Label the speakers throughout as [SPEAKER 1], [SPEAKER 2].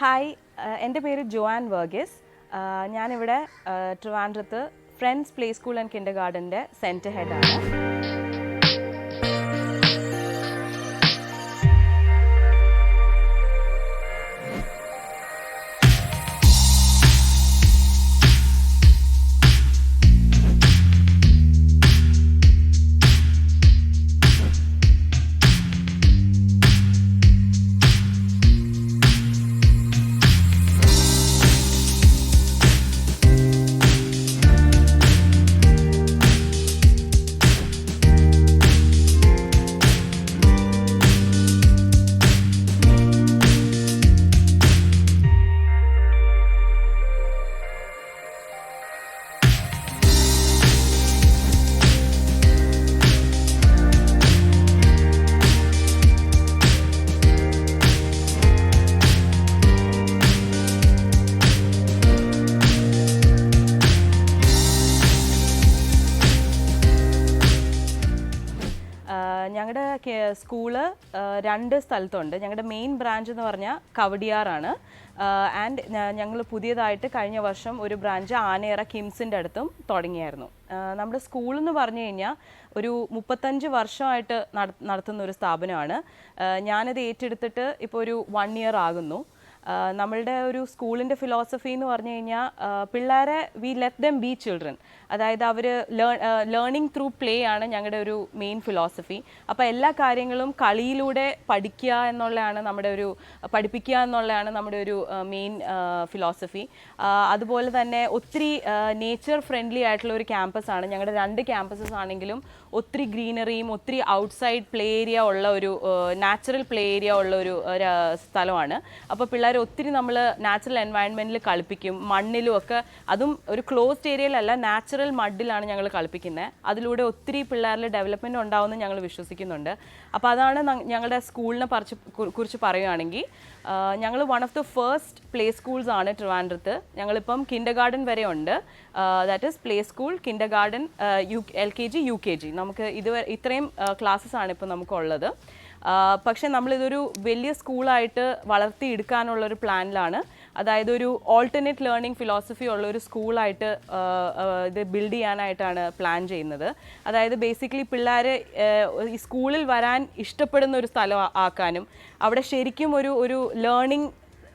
[SPEAKER 1] Hi, എൻ്റെ പേര് Joan Varghese. ഞാനിവിടെ ട്രിവാൻഡ്രത്ത് ഫ്രണ്ട്സ് പ്ലേ സ്കൂൾ ആൻഡ് കിൻഡർ ഗാർഡൻ്റെ സെൻറ്റർ ഹെഡാണ്. ഞങ്ങളുടെ സ്കൂള് രണ്ട് സ്ഥലത്തുണ്ട്. ഞങ്ങളുടെ മെയിൻ ബ്രാഞ്ച് എന്ന് പറഞ്ഞാൽ കവടിയാറാണ്. ആൻഡ് ഞങ്ങൾ പുതിയതായിട്ട് കഴിഞ്ഞ വർഷം ഒരു ബ്രാഞ്ച് ആനയറ കിംസിൻ്റെ അടുത്തും തുടങ്ങിയായിരുന്നു. നമ്മുടെ സ്കൂളെന്ന് പറഞ്ഞു കഴിഞ്ഞാൽ ഒരു 35 വർഷമായിട്ട് നടത്തുന്ന ഒരു സ്ഥാപനമാണ്. ഞാനത് ഏറ്റെടുത്തിട്ട് ഇപ്പോൾ ഒരു 1 ഇയർ ആകുന്നു. നമ്മളുടെ ഒരു സ്കൂളിൻ്റെ ഫിലോസഫി എന്ന് പറഞ്ഞു കഴിഞ്ഞാൽ പിള്ളേരെ we let them B children, അതായത് അവർ ലേണിംഗ് ത്രൂ പ്ലേ ആണ് ഞങ്ങളുടെ ഒരു മെയിൻ ഫിലോസഫി. അപ്പോൾ എല്ലാ കാര്യങ്ങളും കളിയിലൂടെ പഠിക്കുക എന്നുള്ളതാണ് പഠിപ്പിക്കുക എന്നുള്ളതാണ് നമ്മുടെ ഒരു മെയിൻ ഫിലോസഫി. അതുപോലെ തന്നെ ഒത്തിരി നേച്ചർ ഫ്രണ്ട്ലി ആയിട്ടുള്ള ഒരു ക്യാമ്പസാണ് ഞങ്ങളുടെ. 2 ക്യാമ്പസസ് ആണെങ്കിലും ഒത്തിരി ഗ്രീനറിയും ഒത്തിരി ഔട്ട്സൈഡ് പ്ലേ ഏരിയ ഉള്ള ഒരു നാച്ചുറൽ പ്ലേ ഏരിയ ഉള്ള ഒരു സ്ഥലമാണ്. അപ്പോൾ പിള്ളേർ ഒത്തിരി നമ്മൾ നാച്ചുറൽ എൻവയൺമെൻറ്റിൽ കളിപ്പിക്കും, മണ്ണിലും ഒക്കെ. അതും ഒരു ക്ലോസ്ഡ് ഏരിയയിലല്ല, നാച്ചുറൽ മഡിലാണ് ഞങ്ങൾ കളിപ്പിക്കുന്നത്. അതിലൂടെ ഒത്തിരി പിള്ളേരിൽ ഡെവലപ്മെൻറ്റ് ഉണ്ടാവുമെന്ന് ഞങ്ങൾ വിശ്വസിക്കുന്നുണ്ട്. അപ്പോൾ അതാണ് ഞങ്ങളുടെ സ്കൂളിനെ കുറിച്ച് പറയുകയാണെങ്കിൽ, ഞങ്ങൾ one of the first play schools ആണ് ട്രിവാൻഡ്രത്ത്. ഞങ്ങളിപ്പം കിൻഡർ ഗാർഡൻ വരെ ഉണ്ട്. That is play school, Kinder garden, LKG UKG. നമുക്ക് ഇത്രയും ക്ലാസ്സസ് ആണ് ഇപ്പോൾ നമുക്കുള്ളത്. പക്ഷേ നമ്മളിതൊരു വലിയ സ്കൂളായിട്ട് വളർത്തിയെടുക്കാനുള്ളൊരു പ്ലാനിലാണ്. അതായത് ഒരു ഓൾട്ടർനേറ്റ് ലേണിംഗ് ഫിലോസഫി ഉള്ള ഒരു സ്കൂളായിട്ട് ഇത് ബിൽഡ് ചെയ്യാനായിട്ടാണ് പ്ലാൻ ചെയ്യുന്നത്. അതായത് ബേസിക്കലി പിള്ളേർ ഈ സ്കൂളിൽ വരാൻ ഇഷ്ടപ്പെടുന്ന ഒരു സ്ഥലം ആക്കാനും അവിടെ ശരിക്കും ഒരു ലേണിംഗ്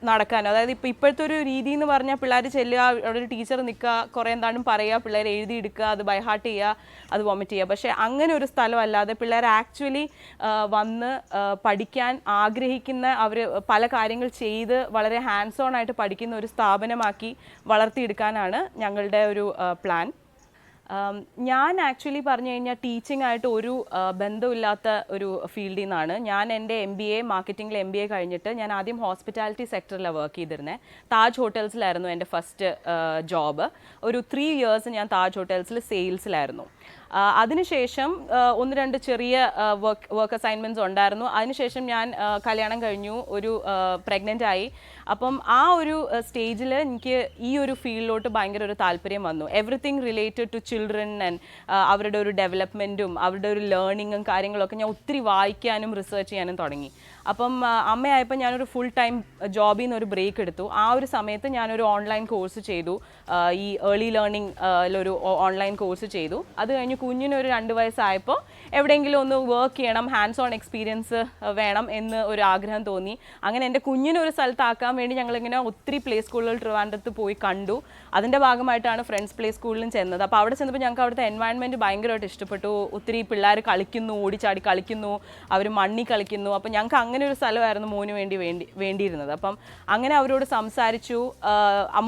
[SPEAKER 1] നടക്കാനും. അതായത് ഇപ്പോഴത്തെ ഒരു രീതി എന്ന് പറഞ്ഞാൽ പിള്ളേർ ചെല്ലുക, അവിടെ ഒരു ടീച്ചർ നിൽക്കുക, കുറേ എന്താണ്ടും പറയുക, പിള്ളേർ എഴുതിയെടുക്കുക, അത് ബൈ ഹാർട്ട് ചെയ്യുക, അത് വൊമിറ്റ് ചെയ്യുക. പക്ഷേ അങ്ങനെ ഒരു സ്ഥലമല്ലാതെ പിള്ളേർ ആക്ച്വലി വന്ന് പഠിക്കാൻ ആഗ്രഹിക്കുന്ന, അവർ പല കാര്യങ്ങൾ ചെയ്ത് വളരെ ഹാൻഡ്സ് ഓൺ ആയിട്ട് പഠിക്കുന്ന ഒരു സ്ഥാപനമാക്കി വളർത്തിയെടുക്കാനാണ് ഞങ്ങളുടെ ഒരു പ്ലാൻ. ഞാൻ ആക്ച്വലി പറഞ്ഞു കഴിഞ്ഞാൽ ടീച്ചിങ് ആയിട്ട് ഒരു ബന്ധമില്ലാത്ത ഒരു ഫീൽഡിൽ നിന്നാണ്. ഞാൻ എൻ്റെ MBA മാർക്കറ്റിംഗിൽ MBA കഴിഞ്ഞിട്ട് ഞാൻ ആദ്യം ഹോസ്പിറ്റാലിറ്റി സെക്ടറിലാണ് വർക്ക് ചെയ്തിരുന്നത്. താജ് ഹോട്ടൽസിലായിരുന്നു എൻ്റെ ഫസ്റ്റ് ജോബ്. ഒരു 3 ഇയേഴ്സ് ഞാൻ താജ് ഹോട്ടൽസിൽ സെയിൽസിലായിരുന്നു. അതിനുശേഷം 1-2 ചെറിയ വർക്ക് അസൈൻമെൻറ്റ്സ് ഉണ്ടായിരുന്നു. അതിനുശേഷം ഞാൻ കല്യാണം കഴിഞ്ഞു, ഒരു പ്രഗ്നൻ്റ് ആയി. അപ്പം ആ ഒരു സ്റ്റേജിൽ എനിക്ക് ഈ ഒരു ഫീൽഡിലോട്ട് ഭയങ്കര ഒരു താല്പര്യം വന്നു. Everything related to children and അവരുടെ ഒരു ഡെവലപ്മെൻറ്റും അവരുടെ ഒരു ലേണിങ്ങും കാര്യങ്ങളൊക്കെ ഞാൻ ഒത്തിരി വായിക്കാനും റിസർച്ച് ചെയ്യാനും തുടങ്ങി. അപ്പം അമ്മയായപ്പോൾ ഞാനൊരു ഫുൾ ടൈം ജോബിൽ നിന്ന് ഒരു ബ്രേക്ക് എടുത്തു. ആ ഒരു സമയത്ത് ഞാനൊരു ഓൺലൈൻ കോഴ്സ് ചെയ്തു, ഈ ഏർലി ലേണിംഗിലൊരു ഓൺലൈൻ കോഴ്സ് ചെയ്തു. അത് കഴിഞ്ഞ് കുഞ്ഞിനൊരു 2 വയസ്സായപ്പോൾ എവിടെയെങ്കിലും ഒന്ന് വർക്ക് ചെയ്യണം, ഹാൻഡ്സ് ഓൺ എക്സ്പീരിയൻസ് വേണം എന്ന് ഒരു ആഗ്രഹം തോന്നി. അങ്ങനെ എൻ്റെ കുഞ്ഞിനൊരു സ്ഥലത്താക്കാൻ വേണ്ടി ഞങ്ങളിങ്ങനെ ഒത്തിരി പ്ലേ സ്കൂളുകൾ ട്രിവാൻഡ്രത്ത് പോയി കണ്ടു. അതിൻ്റെ ഭാഗമായിട്ടാണ് ഫ്രണ്ട്സ് പ്ലേ സ്കൂളിലും ചെന്നത്. അപ്പോൾ അവിടെ ചെന്നപ്പോൾ ഞങ്ങൾക്ക് അവിടുത്തെ എൻവയൺമെൻറ്റ് ഭയങ്കരമായിട്ട് ഇഷ്ടപ്പെട്ടു. ഒത്തിരി പിള്ളേർ കളിക്കുന്നു, ഓടിച്ചാടി കളിക്കുന്നു, അവർ മണ്ണിൽ കളിക്കുന്നു. അപ്പോൾ ഞങ്ങൾക്ക് അങ്ങനെ ഒരു സ്ഥലമായിരുന്നു മോന് വേണ്ടിയിരുന്നത്. അപ്പം അങ്ങനെ അവരോട് സംസാരിച്ചു,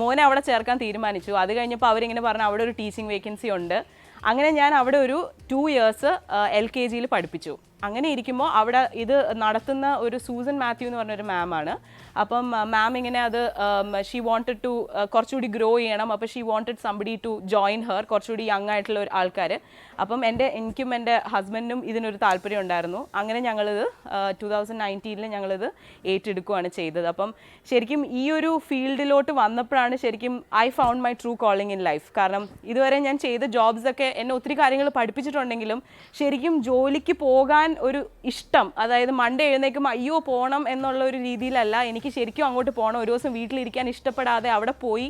[SPEAKER 1] മോനെ അവിടെ ചേർക്കാൻ തീരുമാനിച്ചു. അത് കഴിഞ്ഞപ്പോൾ അവരിങ്ങനെ പറഞ്ഞു അവിടെ ഒരു ടീച്ചിങ് വേക്കൻസി ഉണ്ട്. അങ്ങനെ ഞാൻ അവിടെ ഒരു 2 ഇയേഴ്സ് LKGയിൽ പഠിപ്പിച്ചു. അങ്ങനെ ഇരിക്കുമ്പോൾ അവിടെ ഇത് നടത്തുന്ന ഒരു സൂസൻ മാത്യു എന്ന് പറഞ്ഞൊരു മാമാണ്. അപ്പം മാം ഇങ്ങനെ അത് ഷീ വാണ്ടഡ് ടു കുറച്ചുകൂടി ഗ്രോ ചെയ്യണം. അപ്പോൾ she wanted somebody to join her, കുറച്ചുകൂടി യങ് ആയിട്ടുള്ള ഒരു ആൾക്കാർ. അപ്പം എനിക്കും എൻ്റെ ഹസ്ബൻഡിനും ഇതിനൊരു താല്പര്യം ഉണ്ടായിരുന്നു. അങ്ങനെ ഞങ്ങളിത് 2019 ഞങ്ങളിത് ഏറ്റെടുക്കുകയാണ് ചെയ്തത്. അപ്പം ശരിക്കും ഈ ഒരു ഫീൽഡിലോട്ട് വന്നപ്പോഴാണ് ശരിക്കും I found my true calling in life. കാരണം ഇതുവരെ ഞാൻ ചെയ്ത ജോബ്സൊക്കെ എന്നെ ഒത്തിരി കാര്യങ്ങൾ പഠിപ്പിച്ചിട്ടുണ്ടെങ്കിലും ശരിക്കും ജോലിക്ക് പോകാൻ ഒരു ഇഷ്ടം, അതായത് മൺഡേ എഴുന്നേൽക്കുമ്പോൾ അയ്യോ പോകണം എന്നുള്ള ഒരു രീതിയിലല്ല, എനിക്ക് ശരിക്കും അങ്ങോട്ട് പോകണം, ഒരു ദിവസം വീട്ടിലിരിക്കാൻ ഇഷ്ടപ്പെടാതെ അവിടെ പോയി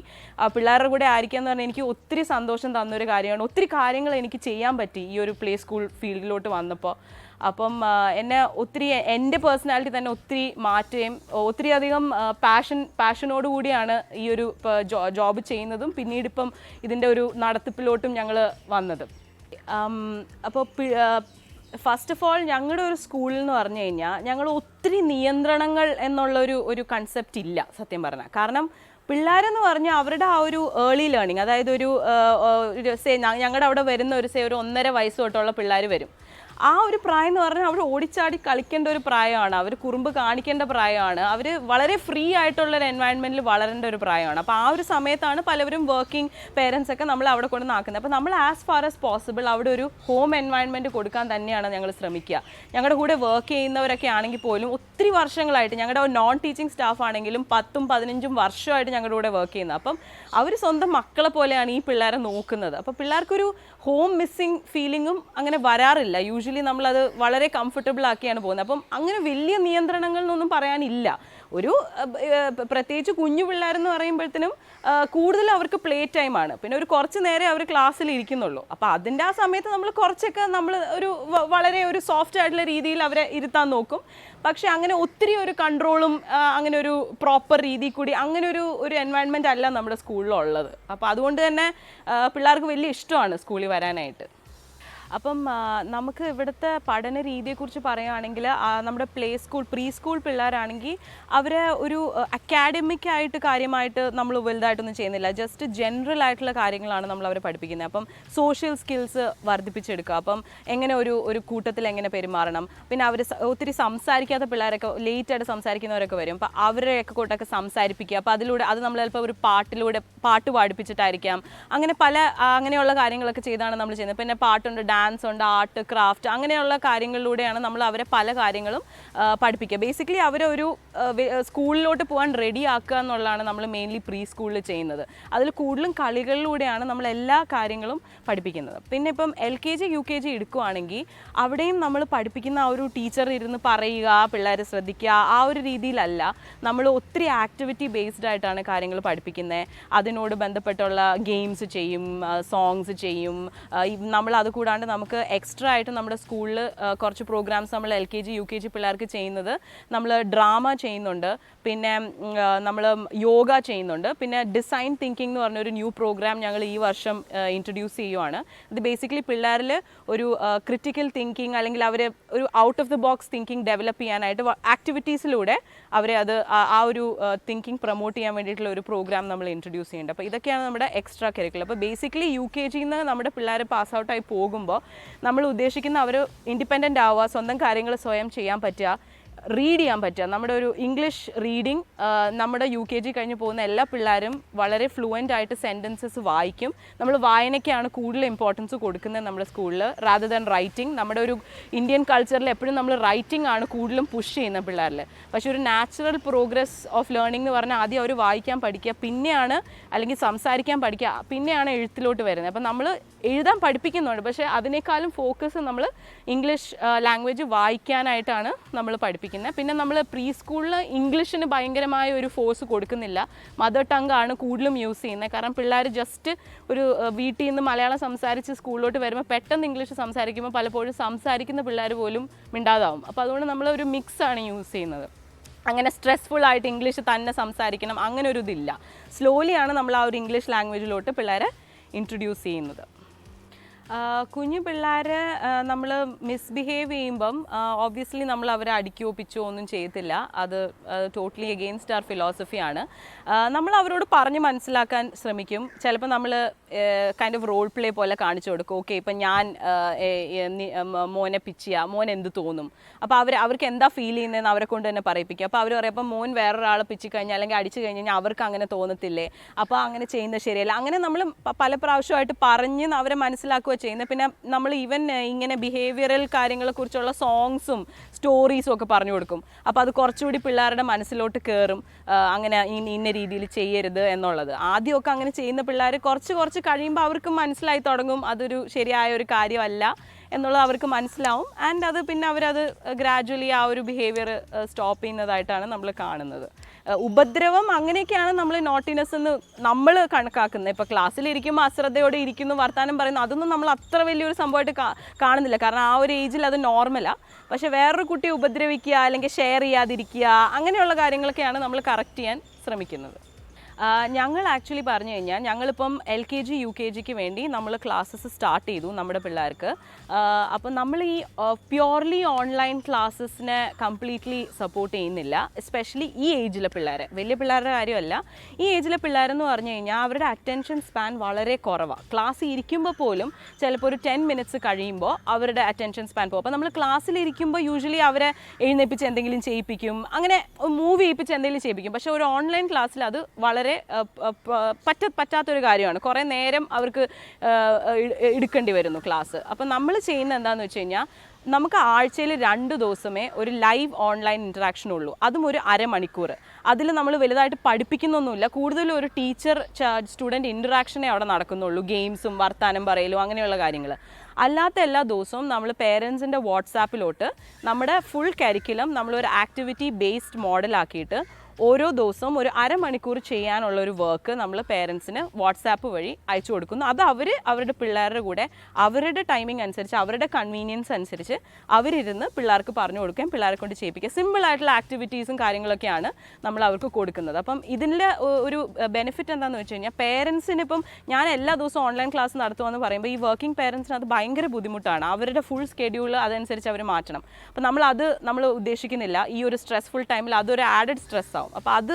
[SPEAKER 1] പിള്ളേരുടെ കൂടെ ആയിരിക്കുക എന്ന് പറഞ്ഞാൽ എനിക്ക് ഒത്തിരി സന്തോഷം തന്നൊരു കാര്യമാണ്. ഒത്തിരി കാര്യങ്ങൾ എനിക്ക് ചെയ്യാൻ പറ്റി ഈ ഒരു പ്ലേ സ്കൂൾ ഫീൽഡിലോട്ട് വന്നപ്പോൾ. അപ്പം എന്നെ ഒത്തിരി എൻ്റെ പേഴ്സണാലിറ്റി തന്നെ ഒത്തിരി മാറ്റുകയും ഒത്തിരി അധികം പാഷനോട് കൂടിയാണ് ഈ ഒരു ജോബ് ചെയ്യുന്നതും പിന്നീട് ഇപ്പം ഇതിൻ്റെ ഒരു നടത്തിപ്പിലോട്ടും ഞങ്ങൾ വന്നത്. അപ്പോൾ ഫസ്റ്റ് ഓഫ് ഓൾ ഞങ്ങളുടെ ഒരു സ്കൂളിൽ എന്ന് പറഞ്ഞു കഴിഞ്ഞാൽ ഞങ്ങൾ ഒത്തിരി നിയന്ത്രണങ്ങൾ ഒരു കൺസെപ്റ്റ് ഇല്ല സത്യം പറഞ്ഞാൽ. കാരണം പിള്ളേരെന്ന് പറഞ്ഞാൽ അവരുടെ ആ ഒരു ഏർലി ലേണിംഗ്, അതായത് ഒരു ഞങ്ങളുടെ അവിടെ വരുന്ന ഒരു 1.5 വയസ്സ് തൊട്ടുള്ള പിള്ളേർ വരും. ആ ഒരു പ്രായം എന്ന് പറഞ്ഞാൽ അവർ ഓടിച്ചാടി കളിക്കേണ്ട ഒരു പ്രായമാണ്, അവർ കുറുമ്പ് കാണിക്കേണ്ട പ്രായമാണ്, അവർ വളരെ ഫ്രീ ആയിട്ടുള്ളൊരു എൻവയൺമെൻറ്റിൽ വളരേണ്ട ഒരു പ്രായമാണ്. അപ്പോൾ ആ ഒരു സമയത്താണ് പലവരും വർക്കിംഗ് പേരൻസ് ഒക്കെ നമ്മൾ അവിടെ കൊണ്ട് നാക്കുന്നത്. അപ്പോൾ നമ്മൾ ആസ് ഫാർ ആസ് പോസിബിൾ അവിടെ ഒരു ഹോം എൻവയൺമെൻറ്റ് കൊടുക്കാൻ തന്നെയാണ് ഞങ്ങൾ ശ്രമിക്കുക. ഞങ്ങളുടെ കൂടെ വർക്ക് ചെയ്യുന്നവരൊക്കെ ആണെങ്കിൽ പോലും ഒത്തിരി വർഷങ്ങളായിട്ട്, ഞങ്ങളുടെ നോൺ ടീച്ചിങ് സ്റ്റാഫ് ആണെങ്കിലും 10-15 വർഷമായിട്ട് ഞങ്ങളുടെ കൂടെ വർക്ക് ചെയ്യുന്നത്. അപ്പം അവർ സ്വന്തം മക്കളെ പോലെയാണ് ഈ പിള്ളേരെ നോക്കുന്നത്. അപ്പോൾ പിള്ളേർക്കൊരു ഹോം മിസ്സിങ് ഫീലിങ്ങും അങ്ങനെ വരാറില്ല. യൂഷ്വലി നമ്മളത് വളരെ കംഫർട്ടബിൾ ആക്കിയാണ് പോകുന്നത്. അപ്പം അങ്ങനെ വലിയ നിയന്ത്രണങ്ങൾ എന്നൊന്നും പറയാനില്ല. ഒരു പ്രത്യേകിച്ച് കുഞ്ഞു പിള്ളേരെന്ന് പറയുമ്പോഴത്തേനും കൂടുതൽ അവർക്ക് പ്ലേ ടൈമാണ്, പിന്നെ ഒരു കുറച്ച് നേരം അവർ ക്ലാസ്സിൽ ഇരിക്കുന്നുള്ളൂ. അപ്പോൾ അതിൻ്റെ ആ സമയത്ത് നമ്മൾ കുറച്ചൊക്കെ നമ്മൾ വളരെ ഒരു സോഫ്റ്റ് ആയിട്ടുള്ള രീതിയിൽ അവരെ ഇരുത്താൻ നോക്കും. പക്ഷെ അങ്ങനെ ഒത്തിരി ഒരു കൺട്രോളും അങ്ങനെ ഒരു പ്രോപ്പർ രീതിയിൽ കൂടി അങ്ങനെ ഒരു എൻവയൺമെൻ്റ് അല്ല നമ്മുടെ സ്കൂളിലുള്ളത്. അപ്പോൾ അതുകൊണ്ട് തന്നെ പിള്ളേർക്ക് വലിയ ഇഷ്ടമാണ് സ്കൂളിൽ വരാനായിട്ട്. അപ്പം നമുക്ക് ഇവിടുത്തെ പഠന രീതിയെക്കുറിച്ച് പറയുകയാണെങ്കിൽ നമ്മുടെ പ്രീ സ്കൂൾ പിള്ളേരാണെങ്കിൽ അവർ ഒരു അക്കാഡമിക് ആയിട്ട് കാര്യമായിട്ട് നമ്മൾ വലുതായിട്ടൊന്നും ചെയ്യുന്നില്ല. ജസ്റ്റ് ജനറൽ ആയിട്ടുള്ള കാര്യങ്ങളാണ് നമ്മൾ അവരെ പഠിപ്പിക്കുന്നത്. അപ്പം സോഷ്യൽ സ്കിൽസ് വർദ്ധിപ്പിച്ചെടുക്കുക, അപ്പം എങ്ങനെ ഒരു കൂട്ടത്തിൽ എങ്ങനെ പെരുമാറണം, പിന്നെ അവർ ഒത്തിരി സംസാരിക്കാത്ത പിള്ളേരൊക്കെ ലേറ്റായിട്ട് സംസാരിക്കുന്നവരൊക്കെ വരും. അപ്പോൾ അവരെയൊക്കെ കൂട്ടൊക്കെ സംസാരിപ്പിക്കുക. അപ്പോൾ അതിലൂടെ അത് നമ്മൾ ചിലപ്പോൾ ഒരു പാട്ട് പാടിപ്പിച്ചിട്ടായിരിക്കാം, അങ്ങനെ അങ്ങനെയുള്ള കാര്യങ്ങളൊക്കെ ചെയ്താണ് നമ്മൾ ചെയ്യുന്നത്. പിന്നെ പാട്ടുണ്ട്, ഡാൻസ് ഉണ്ട്, ആർട്ട്, ക്രാഫ്റ്റ്, അങ്ങനെയുള്ള കാര്യങ്ങളിലൂടെയാണ് നമ്മൾ അവരെ പല കാര്യങ്ങളും പഠിപ്പിക്കുക. ബേസിക്കലി അവരെ ഒരു സ്കൂളിലോട്ട് പോകാൻ റെഡി ആക്കുക എന്നുള്ളതാണ് നമ്മൾ മെയിൻലി പ്രീ സ്കൂളിൽ ചെയ്യുന്നത്. അതിൽ കൂടുതലും കളികളിലൂടെയാണ് നമ്മൾ എല്ലാ കാര്യങ്ങളും പഠിപ്പിക്കുന്നത്. പിന്നെ ഇപ്പം LKG UKG എടുക്കുകയാണെങ്കിൽ അവിടെയും നമ്മൾ പഠിപ്പിക്കുന്ന ആ ഒരു ടീച്ചർ ഇരുന്ന് പറയുക, പിള്ളേരെ ശ്രദ്ധിക്കുക, ആ ഒരു രീതിയിലല്ല. നമ്മൾ ഒത്തിരി ആക്ടിവിറ്റി ബേസ്ഡ് ആയിട്ടാണ് കാര്യങ്ങൾ പഠിപ്പിക്കുന്നത്. അതിനോട് ബന്ധപ്പെട്ടുള്ള ഗെയിംസ് ചെയ്യും, സോങ്സ് ചെയ്യും. നമ്മൾ അത് കൂടാണ്ട് നമുക്ക് എക്സ്ട്രാ ആയിട്ട് നമ്മുടെ സ്കൂളിൽ കുറച്ച് പ്രോഗ്രാംസ് നമ്മൾ LKG UKG പിള്ളേർക്ക് ചെയ്യുന്നത്, നമ്മൾ ഡ്രാമ ചെയ്യുന്നുണ്ട്, പിന്നെ നമ്മൾ യോഗ ചെയ്യുന്നുണ്ട്, പിന്നെ ഡിസൈൻ തിങ്കിങ് എന്ന് പറഞ്ഞൊരു ന്യൂ പ്രോഗ്രാം ഞങ്ങൾ ഈ വർഷം ഇൻട്രൊഡ്യൂസ് ചെയ്യുവാണ്. ഇത് ബേസിക്കലി പിള്ളേരിൽ ഒരു ക്രിറ്റിക്കൽ തിങ്കിങ് അല്ലെങ്കിൽ അവർ ഒരു out of the box thinking develop ചെയ്യാനായിട്ട് ആക്ടിവിറ്റീസിലൂടെ അവരെ ആ ഒരു തിങ്കിങ് പ്രൊമോട്ട് ചെയ്യാൻ വേണ്ടിയിട്ടുള്ള ഒരു പ്രോഗ്രാം നമ്മൾ ഇൻട്രൊഡ്യൂസ് ചെയ്യുന്നുണ്ട്. അപ്പോൾ ഇതൊക്കെയാണ് നമ്മുടെ എക്സ്ട്രാ കരിക്കുലർ. അപ്പോൾ ബേസിക്കലി UKGയിൽ നിന്ന് നമ്മുടെ പിള്ളേർ പാസ് ഔട്ടായി പോകുമ്പോൾ നമ്മൾ ഉദ്ദേശിക്കുന്ന അവർ ഇൻഡിപെൻഡൻ്റ് ആവുക, സ്വന്തം കാര്യങ്ങൾ സ്വയം ചെയ്യാൻ പറ്റുക, റീഡ് ചെയ്യാൻ പറ്റുക. നമ്മുടെ ഒരു ഇംഗ്ലീഷ് റീഡിങ് നമ്മുടെ UKG കഴിഞ്ഞ് പോകുന്ന എല്ലാ പിള്ളേരും വളരെ ഫ്ലുവൻ്റ് ആയിട്ട് സെൻറ്റൻസസ് വായിക്കും. നമ്മൾ വായനയ്ക്കാണ് കൂടുതൽ ഇമ്പോർട്ടൻസ് കൊടുക്കുന്നത് നമ്മുടെ സ്കൂളിൽ, റാദർ ദാൻ റൈറ്റിംഗ്. നമ്മുടെ ഒരു ഇന്ത്യൻ കൾച്ചറിൽ എപ്പോഴും നമ്മൾ റൈറ്റിംഗ് ആണ് കൂടുതലും പുഷ് ചെയ്യുന്ന പിള്ളേരിൽ. പക്ഷേ ഒരു നാച്ചുറൽ പ്രോഗ്രസ് ഓഫ് ലേണിംഗ് എന്ന് പറഞ്ഞാൽ ആദ്യം അവർ വായിക്കാൻ പഠിക്കുക, പിന്നെയാണ് അല്ലെങ്കിൽ സംസാരിക്കാൻ പഠിക്കുക, പിന്നെയാണ് എഴുത്തിലോട്ട് വരുന്നത്. അപ്പോൾ നമ്മൾ എഴുതാൻ പഠിപ്പിക്കുന്നുണ്ട്, പക്ഷേ അതിനേക്കാളും ഫോക്കസ് നമ്മൾ ഇംഗ്ലീഷ് ലാംഗ്വേജ് വായിക്കാനായിട്ടാണ് നമ്മൾ പഠിപ്പിക്കുന്നത്. പിന്നെ നമ്മൾ പ്രീ സ്കൂളിൽ ഇംഗ്ലീഷിന് ഭയങ്കരമായ ഒരു ഫോഴ്സ് കൊടുക്കുന്നില്ല, മദർ ടങ് ആണ് കൂടുതലും യൂസ് ചെയ്യുന്നത്. കാരണം പിള്ളേർ ജസ്റ്റ് ഒരു വീട്ടിൽ നിന്ന് മലയാളം സംസാരിച്ച് സ്കൂളിലോട്ട് വരുമ്പോൾ പെട്ടെന്ന് ഇംഗ്ലീഷ് സംസാരിക്കുമ്പോൾ പലപ്പോഴും സംസാരിക്കുന്ന പിള്ളേർ പോലും മിണ്ടാതാവും. അപ്പോൾ അതുകൊണ്ട് നമ്മൾ ഒരു മിക്സാണ് യൂസ് ചെയ്യുന്നത്. അങ്ങനെ സ്ട്രെസ്ഫുൾ ആയിട്ട് ഇംഗ്ലീഷ് തന്നെ സംസാരിക്കണം അങ്ങനെ ഒരു ഇതില്ല. സ്ലോലിയാണ് നമ്മൾ ആ ഒരു ഇംഗ്ലീഷ് ലാംഗ്വേജിലോട്ട് പിള്ളേരെ ഇൻട്രൊഡ്യൂസ് ചെയ്യുന്നത്. കുഞ്ഞു പിള്ളേർ നമ്മൾ മിസ്ബിഹേവ് ചെയ്യുമ്പം ഓബ്വിയസ്ലി നമ്മൾ അവരെ അടിക്കുകയോ പിച്ചോ ഒന്നും ചെയ്യത്തില്ല. അത് ടോട്ടലി എഗെയിൻസ്റ്റ് ആർ ഫിലോസഫിയാണ്. നമ്മൾ അവരോട് പറഞ്ഞ് മനസ്സിലാക്കാൻ ശ്രമിക്കും. ചിലപ്പോൾ നമ്മൾ കൈൻഡ് ഓഫ് റോൾ പ്ലേ പോലെ കാണിച്ചു കൊടുക്കും. ഓക്കെ, ഇപ്പം ഞാൻ മോനെ പിച്ചിയ, മോൻ എന്ത് തോന്നും, അപ്പോൾ അവർക്ക് എന്താ ഫീൽ ചെയ്യുന്നതെന്ന് അവരെ കൊണ്ട് തന്നെ പറയിപ്പിക്കുക. അപ്പോൾ അവർ പറയും, അപ്പം മോൻ വേറൊരാളെ പിച്ചി കഴിഞ്ഞാൽ അല്ലെങ്കിൽ അടിച്ചു കഴിഞ്ഞാൽ അവർക്ക് അങ്ങനെ തോന്നത്തില്ലേ, അപ്പോൾ അങ്ങനെ ചെയ്യുന്നത് ശരിയല്ല. അങ്ങനെ നമ്മൾ പല പ്രാവശ്യമായിട്ട് പറഞ്ഞ് അവരെ മനസ്സിലാക്കുക ചെയ്യുന്നത്. പിന്നെ നമ്മൾ ഈവൻ ഇങ്ങനെ ബിഹേവിയറൽ കാര്യങ്ങളെക്കുറിച്ചുള്ള സോങ്സും സ്റ്റോറീസും ഒക്കെ പറഞ്ഞു കൊടുക്കും. അപ്പോൾ അത് കുറച്ചുകൂടി പിള്ളേരുടെ മനസ്സിലോട്ട് കയറും, അങ്ങനെ ഇന്ന രീതിയിൽ ചെയ്യരുത് എന്നുള്ളത്. ആദ്യമൊക്കെ അങ്ങനെ ചെയ്യുന്ന പിള്ളേർ കുറച്ച് കഴിയുമ്പോൾ അവർക്ക് മനസ്സിലായി തുടങ്ങും അതൊരു ശരിയായ ഒരു കാര്യമല്ല എന്നുള്ളത് അവർക്ക് മനസ്സിലാവും. ആൻഡ് അത് പിന്നെ അവരത് ഗ്രാജ്വലി ആ ഒരു ബിഹേവിയർ സ്റ്റോപ്പ് ചെയ്യുന്നതായിട്ടാണ് നമ്മൾ കാണുന്നത്. ഉപദ്രവം അങ്ങനെയൊക്കെയാണ് നമ്മൾ നോട്ടിനെസ് എന്ന് നമ്മൾ കണക്കാക്കുന്നത്. ഇപ്പോൾ ക്ലാസ്സിലിരിക്കുമ്പോൾ അശ്രദ്ധയോടെ ഇരിക്കുന്നു, വർത്തമാനം പറയുന്നു, അതൊന്നും നമ്മൾ അത്ര വലിയൊരു സംഭവമായിട്ട് കാണുന്നില്ല. കാരണം ആ ഒരു ഏജിൽ അത് നോർമലാണ്. പക്ഷേ വേറൊരു കുട്ടിയെ ഉപദ്രവിക്കുക അല്ലെങ്കിൽ ഷെയർ ചെയ്യാതിരിക്കുക അങ്ങനെയുള്ള കാര്യങ്ങളൊക്കെയാണ് നമ്മൾ കറക്റ്റ് ചെയ്യാൻ ശ്രമിക്കുന്നത്. ഞങ്ങൾ ആക്ച്വലി പറഞ്ഞു കഴിഞ്ഞാൽ ഞങ്ങളിപ്പം LKG UKGക്ക് വേണ്ടി നമ്മൾ ക്ലാസ്സസ് സ്റ്റാർട്ട് ചെയ്തു നമ്മുടെ പിള്ളേർക്ക്. അപ്പം നമ്മൾ ഈ പ്യുവർലി ഓൺലൈൻ ക്ലാസ്സസിനെ കംപ്ലീറ്റ്ലി സപ്പോർട്ട് ചെയ്യുന്നില്ല. എസ്പെഷ്യലി ഈ ഏജിലെ പിള്ളേരെ, വലിയ പിള്ളേരുടെ കാര്യമല്ല, ഈ ഏജിലെ പിള്ളേരെന്ന് പറഞ്ഞു കഴിഞ്ഞാൽ അവരുടെ അറ്റൻഷൻ സ്പാൻ വളരെ കുറവാണ്. ക്ലാസ് ഇരിക്കുമ്പോൾ പോലും ചിലപ്പോൾ ഒരു 10 മിനിറ്റ്സ് കഴിയുമ്പോൾ അവരുടെ അറ്റൻഷൻ സ്പാൻ പോകും. അപ്പോൾ നമ്മൾ ക്ലാസ്സിലിരിക്കുമ്പോൾ യൂഷ്വലി അവരെ എഴുന്നേപ്പിച്ച് എന്തെങ്കിലും ചെയ്യിപ്പിക്കും, അങ്ങനെ മൂവ് ചെയ്യിപ്പിച്ച് എന്തെങ്കിലും ചെയ്യിപ്പിക്കും. പക്ഷേ ഒരു ഓൺലൈൻ ക്ലാസ്സിൽ അത് വളരെ പറ്റാത്തൊരു കാര്യമാണ്. കുറേ നേരം അവർക്ക് എടുക്കേണ്ടി വരുന്നു ക്ലാസ്. അപ്പം നമ്മൾ ചെയ്യുന്നത് എന്താണെന്ന് വെച്ച് കഴിഞ്ഞാൽ നമുക്ക് ആഴ്ചയിൽ 2 ദിവസമേ ഒരു ലൈവ് ഓൺലൈൻ ഇൻറ്ററാക്ഷൻ ഉള്ളൂ. അതും ഒരു അരമണിക്കൂർ. അതിൽ നമ്മൾ വലുതായിട്ട് പഠിപ്പിക്കുന്നൊന്നുമില്ല, കൂടുതലും ഒരു ടീച്ചർ സ്റ്റുഡൻറ്റ് ഇൻറ്ററാക്ഷനേ അവിടെ നടക്കുന്നുള്ളൂ. ഗെയിംസും വർത്താനം പറയലും അങ്ങനെയുള്ള കാര്യങ്ങൾ. അല്ലാത്ത എല്ലാ ദിവസവും നമ്മൾ പേരൻസിൻ്റെ വാട്സാപ്പിലോട്ട് നമ്മുടെ ഫുൾ കരിക്കുലം നമ്മളൊരു ആക്ടിവിറ്റി ബേസ്ഡ് മോഡലാക്കിയിട്ട് ഓരോ ദിവസവും ഒരു അരമണിക്കൂർ ചെയ്യാനുള്ളൊരു വർക്ക് നമ്മൾ പേരൻസിന് വാട്സാപ്പ് വഴി അയച്ചു കൊടുക്കുന്നു. അത് അവരുടെ പിള്ളേരുടെ കൂടെ അവരുടെ ടൈമിംഗ് അനുസരിച്ച് അവരുടെ കൺവീനിയൻസ് അനുസരിച്ച് അവരിരുന്ന് പിള്ളേർക്ക് പറഞ്ഞു കൊടുക്കുകയും പിള്ളേരെ കൊണ്ട് ചെയ്യിപ്പിക്കുക. സിമ്പിളായിട്ടുള്ള ആക്ടിവിറ്റീസും കാര്യങ്ങളൊക്കെയാണ് നമ്മൾ അവർക്ക് കൊടുക്കുന്നത്. അപ്പം ഇതിൻ്റെ ഒരു ബെനിഫിറ്റ് എന്താണെന്ന് വെച്ച് കഴിഞ്ഞാൽ പേരൻസിന് ഇപ്പം ഞാൻ എല്ലാ ദിവസവും ഓൺലൈൻ ക്ലാസ് നടത്തുമെന്ന് പറയുമ്പോൾ ഈ വർക്കിംഗ് പേരൻസിന് അത് ഭയങ്കര ബുദ്ധിമുട്ടാണ്. അവരുടെ ഫുൾ സ്കെഡ്യൂൾ അതനുസരിച്ച് അവർ മാറ്റണം. അപ്പം നമ്മൾ ഉദ്ദേശിക്കുന്നില്ല ഈ ഒരു സ്ട്രെസ്ഫുൾ ടൈമിൽ അതൊരു ആഡഡ് സ്ട്രെസ് ആവും. അപ്പോൾ അത്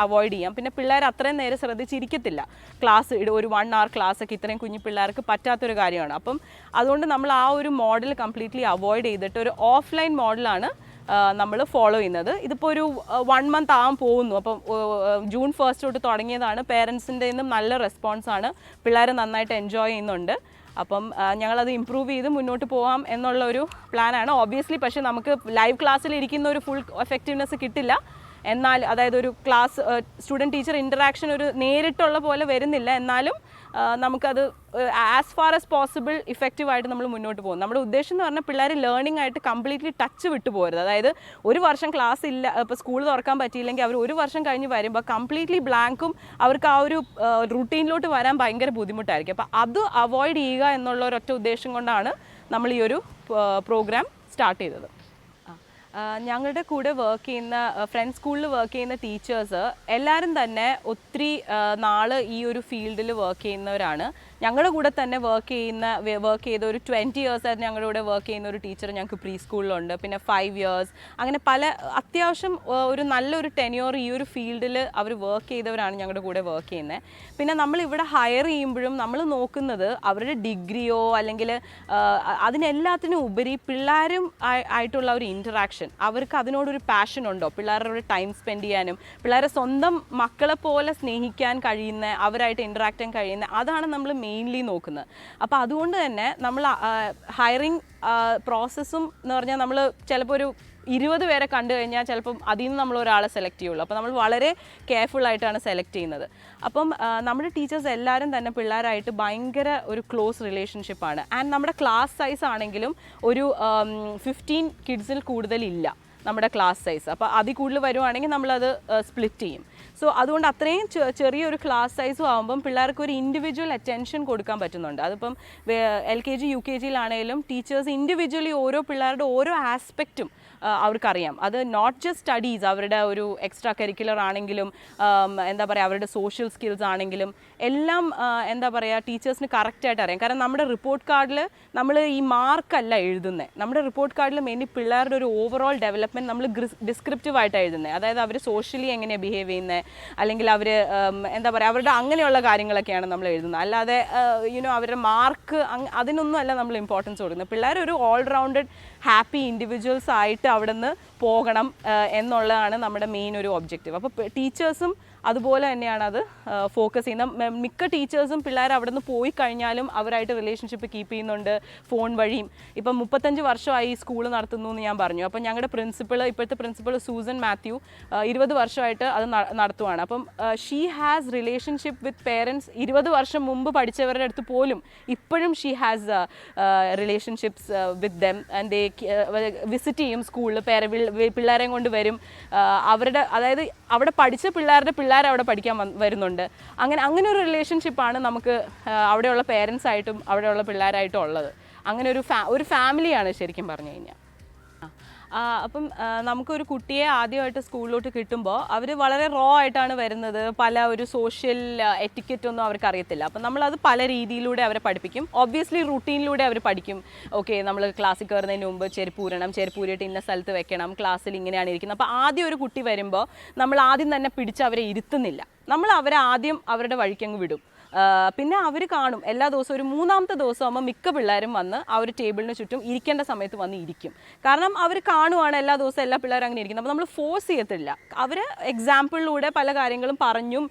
[SPEAKER 1] അവോയ്ഡ് ചെയ്യാം. പിന്നെ പിള്ളേർ അത്രയും നേരം ശ്രദ്ധിച്ചിരിക്കത്തില്ല. ക്ലാസ് ഒരു 1 hour ക്ലാസ്സൊക്കെ ഇത്രയും കുഞ്ഞു പിള്ളേർക്ക് പറ്റാത്തൊരു കാര്യമാണ്. അപ്പം അതുകൊണ്ട് നമ്മൾ ആ ഒരു മോഡൽ കംപ്ലീറ്റ്ലി അവോയ്ഡ് ചെയ്തിട്ട് ഒരു ഓഫ്ലൈൻ മോഡലാണ് നമ്മൾ ഫോളോ ചെയ്യുന്നത്. ഇതിപ്പോൾ ഒരു 1 month ആകാൻ പോകുന്നു. അപ്പം June 1st തൊട്ട് തുടങ്ങിയതാണ്. പേരൻസിൻ്റെ നിന്നും നല്ല റെസ്പോൺസാണ്. പിള്ളേർ നന്നായിട്ട് എൻജോയ് ചെയ്യുന്നുണ്ട്. അപ്പം ഞങ്ങളത് ഇമ്പ്രൂവ് ചെയ്ത് മുന്നോട്ട് പോകാം എന്നുള്ള ഒരു പ്ലാനാണ്. ഓബ്വിയസ്ലി പക്ഷേ നമുക്ക് ലൈവ് ക്ലാസ്സിൽ ഇരിക്കുന്ന ഒരു ഫുൾ എഫക്റ്റീവ്നെസ് കിട്ടില്ല. എന്നാൽ അതായത് ഒരു ക്ലാസ് സ്റ്റുഡൻറ്റ് ടീച്ചർ ഇൻറ്ററാക്ഷൻ ഒരു നേരിട്ടുള്ള പോലെ വരുന്നില്ല. എന്നാലും നമുക്കത് ആസ് ഫാർ ആസ് പോസിബിൾ ഇഫക്റ്റീവായിട്ട് നമ്മൾ മുന്നോട്ട് പോകും. നമ്മുടെ ഉദ്ദേശം എന്ന് പറഞ്ഞാൽ പിള്ളേർ ലേണിംഗ് ആയിട്ട് കംപ്ലീറ്റ്ലി ടച്ച് വിട്ടു പോകരുത്. അതായത് ഒരു വർഷം ക്ലാസ് ഇല്ല, ഇപ്പോൾ സ്കൂൾ തുറക്കാൻ പറ്റിയില്ലെങ്കിൽ അവർ ഒരു വർഷം കഴിഞ്ഞ് വരുമ്പോൾ കംപ്ലീറ്റ്ലി ബ്ലാങ്കും അവർക്ക് ആ ഒരു റൂട്ടീനിലോട്ട് വരാൻ ഭയങ്കര ബുദ്ധിമുട്ടായിരിക്കും. അപ്പോൾ അത് അവോയ്ഡ് ചെയ്യുക എന്നുള്ള ഒരൊറ്റ ഉദ്ദേശം കൊണ്ടാണ് നമ്മൾ ഈ ഒരു പ്രോഗ്രാം സ്റ്റാർട്ട് ചെയ്തത്. ഞങ്ങളുടെ കൂടെ വർക്ക് ചെയ്യുന്ന ഫ്രണ്ട്സ് സ്കൂളിൽ വർക്ക് ചെയ്യുന്ന ടീച്ചേഴ്സ് എല്ലാവരും തന്നെ ഒത്തിരി നാൾ ഈ ഒരു ഫീൽഡിൽ വർക്ക് ചെയ്യുന്നവരാണ്. ഞങ്ങളുടെ കൂടെ തന്നെ വർക്ക് ചെയ്ത ഒരു 20 years ആയിട്ട് ഞങ്ങളുടെ കൂടെ വർക്ക് ചെയ്യുന്ന ഒരു ടീച്ചർ ഞങ്ങൾക്ക് പ്രീ സ്കൂളിലുണ്ട്. പിന്നെ 5 years, അങ്ങനെ പല അത്യാവശ്യം ഒരു നല്ലൊരു ടെന്യൂർ ഈ ഒരു ഫീൽഡിൽ അവർ വർക്ക് ചെയ്തവരാണ് ഞങ്ങളുടെ കൂടെ വർക്ക് ചെയ്യുന്നത്. പിന്നെ നമ്മളിവിടെ ഹയർ ചെയ്യുമ്പോഴും നമ്മൾ നോക്കുന്നത് അവരുടെ ഡിഗ്രിയോ അല്ലെങ്കിൽ അതിനെല്ലാത്തിനും ഉപരി പിള്ളേരും ആയിട്ടുള്ള ഒരു ഇൻറ്ററാക്ഷൻ, അവർക്ക് അതിനോടൊരു പാഷൻ ഉണ്ടോ, പിള്ളേരുടെ ടൈം സ്പെൻഡ് ചെയ്യാനും പിള്ളേരെ സ്വന്തം മക്കളെ പോലെ സ്നേഹിക്കാൻ കഴിയുന്ന, അവരായിട്ട് ഇൻറ്ററാക്ട് ചെയ്യാൻ കഴിയുന്ന, അതാണ് നമ്മൾ മെയിൻലി നോക്കുന്നത്. അപ്പോൾ അതുകൊണ്ട് തന്നെ നമ്മൾ ഹയറിങ് പ്രോസസ്സും എന്ന് പറഞ്ഞാൽ നമ്മൾ ചിലപ്പോൾ ഒരു 20 പേരെ കണ്ടു കഴിഞ്ഞാൽ ചിലപ്പം അതിൽ നിന്ന് നമ്മൾ ഒരാളെ സെലക്ട് ചെയ്യുള്ളൂ. അപ്പോൾ നമ്മൾ വളരെ കെയർഫുള്ളായിട്ടാണ് സെലക്ട് ചെയ്യുന്നത്. അപ്പം നമ്മുടെ ടീച്ചേഴ്സ് എല്ലാവരും തന്നെ പിള്ളേരായിട്ട് ഭയങ്കര ഒരു ക്ലോസ് റിലേഷൻഷിപ്പാണ്. ആൻഡ് നമ്മുടെ ക്ലാസ് സൈസ് ആണെങ്കിലും ഒരു 15 കിഡ്സിൽ കൂടുതലില്ല നമ്മുടെ ക്ലാസ് സൈസ്. അപ്പോൾ അതിൽ കൂടുതൽ വരുവാണെങ്കിൽ നമ്മളത് സ്പ്ലിറ്റ് ചെയ്യും. സോ അതുകൊണ്ട് അത്രയും ചെറിയൊരു ക്ലാസ് സൈസും ആകുമ്പം പിള്ളേർക്ക് ഒരു ഇൻഡിവിജ്വൽ അറ്റൻഷൻ കൊടുക്കാൻ പറ്റുന്നുണ്ട്. അതിപ്പം LKG UKGയിലാണെങ്കിലും ടീച്ചേഴ്സ് ഇൻഡിവിജ്വലി ഓരോ പിള്ളേരുടെ ഓരോ ആസ്പെക്റ്റും അവർക്കറിയാം. അത് നോട്ട് ജസ്റ്റ് സ്റ്റഡീസ്, അവരുടെ ഒരു എക്സ്ട്രാ കരിക്കുലർ ആണെങ്കിലും എന്താ പറയുക അവരുടെ സോഷ്യൽ സ്കിൽസ് ആണെങ്കിലും എല്ലാം എന്താ പറയുക ടീച്ചേഴ്സിന് കറക്റ്റായിട്ട് അറിയാം. കാരണം നമ്മുടെ റിപ്പോർട്ട് കാർഡിൽ നമ്മൾ ഈ മാർക്കല്ല എഴുതുന്നത്. നമ്മുടെ റിപ്പോർട്ട് കാർഡിൽ മെയിൻലി പിള്ളേരുടെ ഒരു ഓവറോൾ ഡെവലപ്മെൻറ്റ് നമ്മൾ ഡിസ്ക്രിപ്റ്റീവായിട്ടാണ് എഴുതുന്നത്. അതായത് അവർ സോഷ്യലി എങ്ങനെയാണ് ബിഹേവ് ചെയ്യുന്നത്, അല്ലെങ്കിൽ അവർ എന്താ പറയുക അവരുടെ അങ്ങനെയുള്ള കാര്യങ്ങളൊക്കെയാണ് നമ്മൾ എഴുതുന്നത്. അല്ലാതെ അവരുടെ മാർക്ക് അതിനൊന്നും അല്ല നമ്മൾ ഇമ്പോർട്ടൻസ് കൊടുക്കുന്നത്. പിള്ളേർ ഒരു ഓൾറൗണ്ടഡ് ഹാപ്പി ഇൻഡിവിജ്വൽസ് ആയിട്ട് അവിടെ നിന്ന് പോകണം എന്നുള്ളതാണ് നമ്മുടെ മെയിൻ ഒരു ഒബ്ജക്റ്റീവ്. അപ്പോൾ ടീച്ചേഴ്സും അതുപോലെ തന്നെയാണ് അത് ഫോക്കസ് ചെയ്യുന്നത്. മിക്ക ടീച്ചേഴ്സും പിള്ളേർ അവിടെ നിന്ന് പോയി കഴിഞ്ഞാലും അവരായിട്ട് റിലേഷൻഷിപ്പ് കീപ്പ് ചെയ്യുന്നുണ്ട് ഫോൺ വഴിയും. ഇപ്പം 35 വർഷമായി ഈ സ്കൂൾ നടത്തുന്നു എന്ന് ഞാൻ പറഞ്ഞു. അപ്പം ഞങ്ങളുടെ ഇപ്പോഴത്തെ പ്രിൻസിപ്പൾ സൂസൻ മാത്യു 20 വർഷമായിട്ട് അത് നടത്തുവാണ്. അപ്പം she has relationship with parents 20 വർഷം മുമ്പ് പഠിച്ചവരുടെ അടുത്ത് പോലും ഇപ്പോഴും she has relationships with dum. And visit ചെയ്യും സ്കൂളിൽ, പിള്ളേരെയും കൊണ്ട് വരും. അവരുടെ അതായത് അവിടെ പഠിച്ച പിള്ളേർ അവിടെ പഠിക്കാൻ വരുന്നുണ്ട്. അങ്ങനെ ഒരു റിലേഷൻഷിപ്പാണ് നമുക്ക് അവിടെയുള്ള പേരൻസായിട്ടും അവിടെയുള്ള പിള്ളേരായിട്ടും ഉള്ളത്. അങ്ങനെ ഒരു ഫാമിലിയാണ് ശരിക്കും പറഞ്ഞു കഴിഞ്ഞാൽ. അപ്പം നമുക്കൊരു കുട്ടിയെ ആദ്യമായിട്ട് സ്കൂളിലോട്ട് കിട്ടുമ്പോൾ അവർ വളരെ റോ ആയിട്ടാണ് വരുന്നത്. പല ഒരു സോഷ്യൽ എറ്റിക്കറ്റൊന്നും അവർക്ക് അറിയത്തില്ല. അപ്പം നമ്മളത് പല രീതിയിലൂടെ അവരെ പഠിപ്പിക്കും. ഒബ്വിയസ്ലി റൂട്ടീനിലൂടെ അവർ പഠിക്കും. ഓക്കെ, നമ്മൾ ക്ലാസ്സിൽ കയറുന്നതിന് മുമ്പ് ചെരുപ്പൂരിയിട്ട് ഇന്ന സ്ഥലത്ത് വെക്കണം, ക്ലാസ്സിൽ ഇങ്ങനെയാണ് ഇരിക്കുന്നത്. അപ്പോൾ ആദ്യം ഒരു കുട്ടി വരുമ്പോൾ നമ്മൾ ആദ്യം തന്നെ പിടിച്ച് അവരെ ഇരുത്തുന്നില്ല. നമ്മൾ അവരെ ആദ്യം അവരുടെ വഴിക്കങ്ങ് വിടും. പിന്നെ അവർ കാണും എല്ലാ ദിവസവും. ഒരു 3ാമത്തെ ദിവസം ആകുമ്പോൾ മിക്ക പിള്ളേരും വന്ന് ആ ഒരു ടേബിളിന് ചുറ്റും ഇരിക്കേണ്ട സമയത്ത് വന്ന് ഇരിക്കും. കാരണം അവർ കാണുവാണ് എല്ലാ ദിവസവും എല്ലാ പിള്ളേരും അങ്ങനെ ഇരിക്കുന്നത്. അപ്പോൾ നമ്മൾ ഫോഴ്സ് ചെയ്യത്തില്ല. അവർ എക്സാമ്പിളിലൂടെ പല കാര്യങ്ങളും പറഞ്ഞും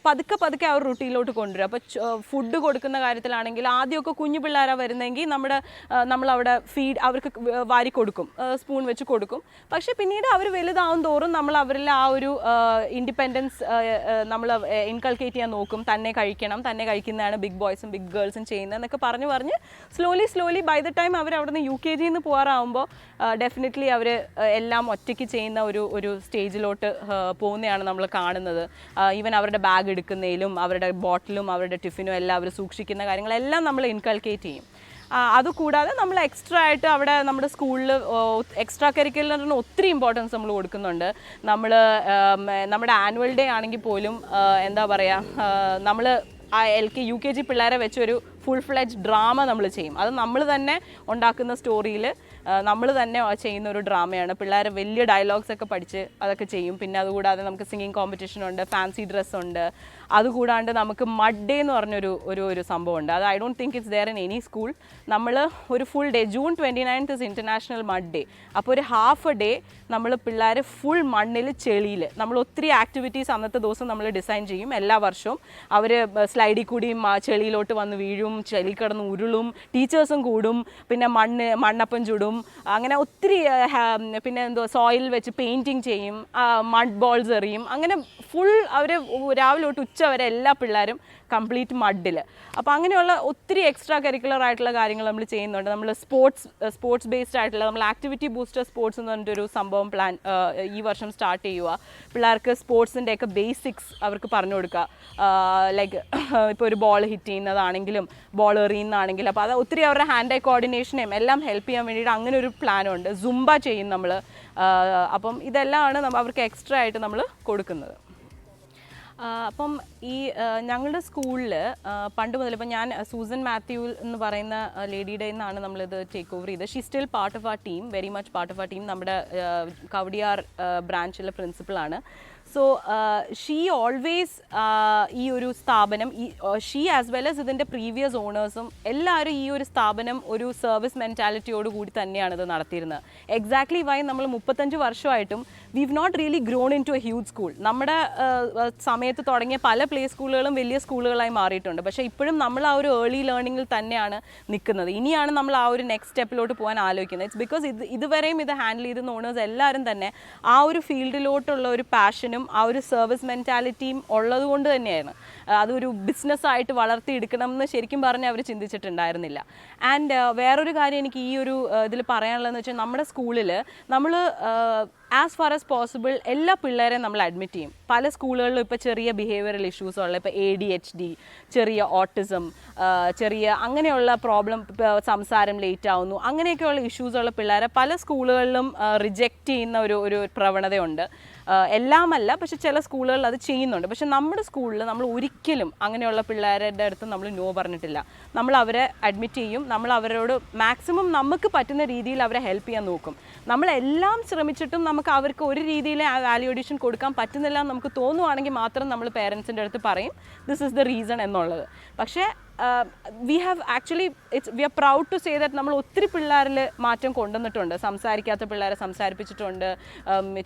[SPEAKER 1] പതുക്കെ ആ ഒരു റുട്ടീനിലോട്ട് കൊണ്ടുവരും. അപ്പോൾ ഫുഡ് കൊടുക്കുന്ന കാര്യത്തിലാണെങ്കിൽ ആദ്യമൊക്കെ കുഞ്ഞു പിള്ളേരാണ് വരുന്നതെങ്കിൽ നമ്മളവിടെ അവർക്ക് വാരി കൊടുക്കും, സ്പൂൺ വെച്ച് കൊടുക്കും. പക്ഷേ പിന്നീട് അവർ വലുതാവും തോറും നമ്മൾ അവരിൽ ആ ഒരു ഇൻഡിപെൻഡൻസ് നമ്മൾ ഇൻകൾക്കേറ്റ് ചെയ്യാൻ നോക്കും. തന്നെ കഴിക്കുന്നതാണ് ബിഗ് ബോയ്സും ബിഗ് ഗേൾസും ചെയ്യുന്നത് എന്നൊക്കെ പറഞ്ഞ് സ്ലോലി ബൈ ദ ടൈം അവർ അവിടെ നിന്ന് UKG നിന്ന് പോകാറാകുമ്പോൾ ഡെഫിനറ്റ്ലി അവർ എല്ലാം ഒറ്റയ്ക്ക് ചെയ്യുന്ന ഒരു സ്റ്റേജിലോട്ട് പോകുന്നതാണ് നമ്മൾ കാണുന്നത്. ഈവൻ അവരുടെ ബാഗ് എടുക്കുന്നതിലും അവരുടെ ബോട്ടിലും അവരുടെ ടിഫിനും എല്ലാം അവർ സൂക്ഷിക്കുന്ന കാര്യങ്ങളെല്ലാം നമ്മൾ ഇൻകൾക്കേറ്റ് ചെയ്യും. അതുകൂടാതെ നമ്മൾ എക്സ്ട്രാ ആയിട്ട് അവിടെ നമ്മുടെ സ്കൂളിൽ എക്സ്ട്രാ കരിക്കുലറിന് ഒത്തിരി ഇമ്പോർട്ടൻസ് നമ്മൾ കൊടുക്കുന്നുണ്ട്. നമ്മുടെ ആനുവൽ ഡേ ആണെങ്കിൽ പോലും എന്താ പറയുക, നമ്മൾ UKG പിള്ളേരെ വെച്ചൊരു ഫുൾ ഫ്ലെഡ്ജ് ഡ്രാമ നമ്മൾ ചെയ്യും. അത് നമ്മൾ തന്നെ ഉണ്ടാക്കുന്ന സ്റ്റോറിയിൽ നമ്മൾ തന്നെ ചെയ്യുന്ന ഒരു ഡ്രാമയാണ്. പിള്ളേർ വലിയ ഡയലോഗ്സ് ഒക്കെ പഠിച്ച് അതൊക്കെ ചെയ്യും. പിന്നെ അതുകൂടാതെ നമുക്ക് സിംഗിങ് കോമ്പറ്റീഷൻ ഉണ്ട്, ഫാൻസി ഡ്രസ്സ് ഉണ്ട്. അതുകൂടാണ്ട് നമുക്ക് മഡ് ഡേ എന്ന് പറഞ്ഞൊരു സംഭവമുണ്ട്. അത് I don't think it's there in any school. നമ്മൾ ഒരു full day, June 29th is international mud day. അപ്പോൾ ഒരു ഹാഫ് എ ഡേ നമ്മൾ പിള്ളേർ ഫുൾ മണ്ണിൽ ചെളിയിൽ നമ്മൾ ഒത്തിരി ആക്ടിവിറ്റീസ് അന്നത്തെ ദിവസം നമ്മൾ ഡിസൈൻ ചെയ്യും. എല്ലാ വർഷവും അവർ സ്ലൈഡിൽ കൂടിയും ചെളിയിലോട്ട് വന്ന് വീഴും, ചെളി കിടന്ന് ഉരുളും, ടീച്ചേഴ്സും കൂടും, പിന്നെ മണ്ണപ്പം ചുടും. അങ്ങനെ ഒത്തിരി പിന്നെ സോയിൽ വെച്ച് പെയിൻറ്റിങ് ചെയ്യും, മഡ് ബോൾസ് എറിയും. അങ്ങനെ ഫുൾ അവർ രാവിലെ തൊട്ട് ഉച്ച വരെ എല്ലാ പിള്ളേരും കംപ്ലീറ്റ് മഡിൽ. അപ്പോൾ അങ്ങനെയുള്ള ഒത്തിരി എക്സ്ട്രാ കരിക്കുലർ ആയിട്ടുള്ള കാര്യങ്ങൾ നമ്മൾ ചെയ്യുന്നുണ്ട്. നമ്മൾ സ്പോർട്സ് ബേസ്ഡ് ആയിട്ടുള്ള നമ്മൾ ആക്ടിവിറ്റി ബൂസ്റ്റർ സ്പോർട്സ് എന്ന് പറഞ്ഞിട്ടൊരു സംഭവം ഈ വർഷം സ്റ്റാർട്ട് ചെയ്യുക. പിള്ളേർക്ക് സ്പോർട്സിൻ്റെയൊക്കെ ബേസിക്സ് അവർക്ക് പറഞ്ഞു കൊടുക്കുക. ലൈക്ക് ഇപ്പോൾ ഒരു ബോൾ ഹിറ്റ് ചെയ്യുന്നതാണെങ്കിലും ബോൾ എറിയുന്നതാണെങ്കിലും അപ്പോൾ അത് ഒത്തിരി അവരുടെ ഹാൻഡ് ഐ കോർഡിനേഷനെയും എല്ലാം ഹെൽപ്പ് ചെയ്യാൻ വേണ്ടിയിട്ട് അങ്ങനെ ഒരു പ്ലാനുണ്ട്. സുംബ ചെയ്യും നമ്മൾ. അപ്പം ഇതെല്ലാമാണ് അവർക്ക് എക്സ്ട്രാ ആയിട്ട് നമ്മൾ കൊടുക്കുന്നത്. അപ്പം ഈ ഞങ്ങളുടെ സ്കൂളിൽ പണ്ട് മുതൽ ഇപ്പം ഞാൻ സൂസൻ മാത്യു എന്ന് പറയുന്ന ലേഡിയുടെ നിന്നാണ് നമ്മളിത് ടേക്ക് ഓവർ ചെയ്തത്. She still part of our team, very much part of our team. നമ്മുടെ കവടിയാർ ബ്രാഞ്ചിലെ പ്രിൻസിപ്പളാണ്. സോ ഷീ ഓൾവേസ് ഈ ഒരു സ്ഥാപനം ഷീ ആസ് വെൽ ആസ് ഇതിൻ്റെ പ്രീവിയസ് ഓണേഴ്സും എല്ലാവരും ഈ ഒരു സ്ഥാപനം ഒരു സർവീസ് മെൻറ്റാലിറ്റിയോട് കൂടി തന്നെയാണ് ഇത് നടത്തിയിരുന്നത്. എക്സാക്ട്ലി വൈ നമ്മൾ 35 വർഷമായിട്ടും we've not really grown into a huge school. നമ്മുടെ സമയത്ത് തുടങ്ങിയ പല പ്ലേ സ്കൂളുകളും വലിയ സ്കൂളുകളായി മാറിയിട്ടുണ്ട്. പക്ഷേ ഇപ്പോഴും നമ്മൾ ആ ഒരു ഏർലി ലേണിങ്ങിൽ തന്നെയാണ് നിൽക്കുന്നത്. ഇനിയാണ് നമ്മൾ ആ ഒരു നെക്സ്റ്റ് സ്റ്റെപ്പിലോട്ട് പോകാൻ ആലോചിക്കുന്നത്. ഇറ്റ്സ് ബിക്കോസ് ഇതുവരെയും ഇത് ഹാൻഡിൽ ചെയ്തുന്ന ഓണേഴ്സ് എല്ലാവരും തന്നെ ആ ഒരു ഫീൽഡിലോട്ടുള്ള ഒരു പാഷനും ആ ഒരു സർവീസ് മെൻറ്റാലിറ്റിയും ഉള്ളത് കൊണ്ട് തന്നെയാണ് അതൊരു ബിസിനസ്സായിട്ട് വളർത്തിയെടുക്കണം എന്ന് ശരിക്കും പറഞ്ഞ് അവർ ചിന്തിച്ചിട്ടുണ്ടായിരുന്നില്ല. ആൻഡ് വേറൊരു കാര്യം എനിക്ക് ഈ ഒരു ഇതിൽ പറയാനുള്ളതെന്ന് വെച്ചാൽ നമ്മുടെ സ്കൂളിൽ നമ്മൾ ആസ് ഫാർ ആസ് പോസിബിൾ എല്ലാ പിള്ളേരെയും നമ്മൾ അഡ്മിറ്റ് ചെയ്യും. പല സ്കൂളുകളിലും ഇപ്പോൾ ചെറിയ ബിഹേവിയറൽ ഇഷ്യൂസ് ഉള്ള, ഇപ്പോൾ ADHD, ചെറിയ ഓട്ടിസം, ചെറിയ അങ്ങനെയുള്ള പ്രോബ്ലം, സംസാരം ലേറ്റ് ആവുന്നു, അങ്ങനെയൊക്കെയുള്ള ഇഷ്യൂസ് ഉള്ള പിള്ളേരെ പല സ്കൂളുകളിലും റിജക്റ്റ് ചെയ്യുന്ന ഒരു പ്രവണതയുണ്ട്. എല്ലാമല്ല, പക്ഷെ ചില സ്കൂളുകളിൽ അത് ചെയ്യുന്നുണ്ട്. പക്ഷെ നമ്മുടെ സ്കൂളിൽ നമ്മൾ ഒരിക്കലും അങ്ങനെയുള്ള പിള്ളേരുടെ അടുത്ത് നമ്മൾ നോ പറഞ്ഞിട്ടില്ല. നമ്മൾ അവരെ അഡ്മിറ്റ് ചെയ്യും. നമ്മൾ അവരോട് മാക്സിമം നമുക്ക് പറ്റുന്ന രീതിയിൽ അവരെ ഹെൽപ്പ് ചെയ്യാൻ നോക്കും. നമ്മളെല്ലാം ശ്രമിച്ചിട്ടും നമുക്ക് നമുക്ക് അവർക്ക് ഒരു രീതിയിൽ ആ വാല്യൂ അഡീഷൻ കൊടുക്കാൻ പറ്റുന്നില്ല എന്ന് നമുക്ക് തോന്നുവാണെങ്കിൽ മാത്രം നമ്മൾ പേരൻസിൻ്റെ അടുത്ത് പറയും ദിസ് ഇസ് ദ റീസൺ എന്നുള്ളത്. പക്ഷേ we have actually we are proud to say that നമ്മൾ ഒത്തിരി പിള്ളേരിൽ മാറ്റം കൊണ്ടുവന്നിട്ടുണ്ട്. സംസാരിക്കാത്ത പിള്ളേരെ സംസാരിപ്പിച്ചിട്ടുണ്ട്,